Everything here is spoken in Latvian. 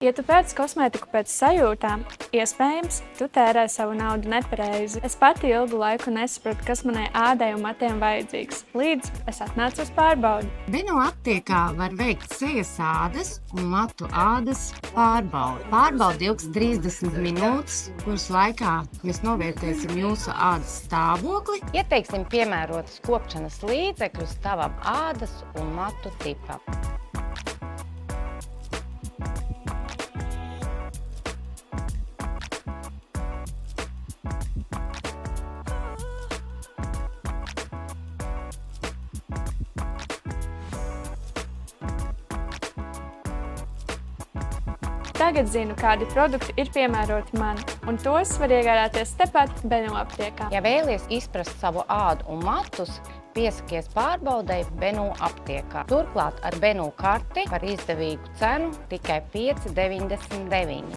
Ja tu pēc kosmētiku pēc sajūtām, iespējams, tu tērē savu naudu nepareizi. Es pati ilgu laiku nesapratu, kas manai ādai un matiem vajadzīgs, līdz es atnācu uz pārbaudi. Beno aptiekā var veikt sejas ādas un matu ādas pārbaudi. Pārbaudi ilgs 30 minūtes, kuras laikā mēs novērtēsim jūsu ādas stāvokli. Ieteiksim piemērotas kopšanas līdzekļus tavam ādas un matu tipam. Tagad zinu, kādi produkti ir piemēroti man, un tos var iegādāties tepat Beno aptiekā. Ja vēlies izprast savu ādu un matus, piesakies pārbaudei Beno aptiekā. Turklāt ar Beno karti par izdevīgu cenu tikai 5,99.